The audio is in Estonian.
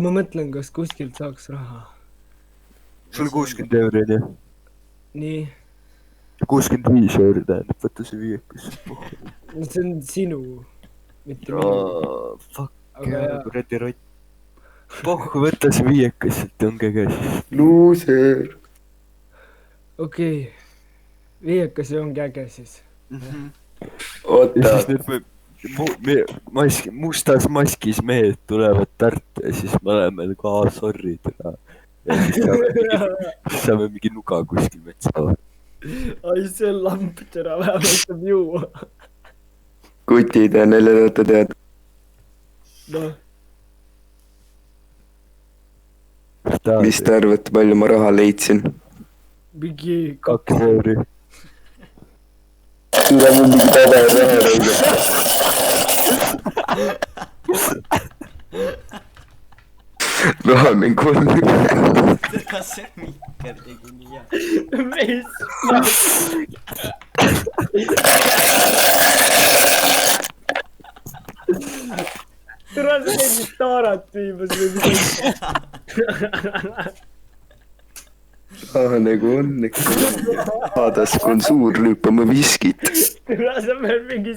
ma mõtlen, kas kuskilt saaks raha. sul 60 euri oli. Nii. 65 euri tähendab, võta see viiekas. See on sinu, mitte minu. Fuck, kuradi rott. Pohhu, võta see viiekas, et on käes. Loser. Okei. Viiekas ja ongi äge siis. Oota. Ja siis need mustas maskis mehed tulevad Tartu ja siis me oleme ka sorry täna. Ja siis saame mingi nuga kuskil metsa. Ai, see on lamp täna, vähemalt saab juua. Kutid ja neljadata tead. Noh. Mis te arvate, palju ma raha leidsin? Mingi 2 euri. Tule mul mingi paber raha leida. Raha on 30. Kas see Mikker tegi nii hea? Mis? Tule sa tegid taarat viimas või midagi. Raha nagu on, eks. Rahatasku on suur, lüüpame viskit. Tule sa veel mingi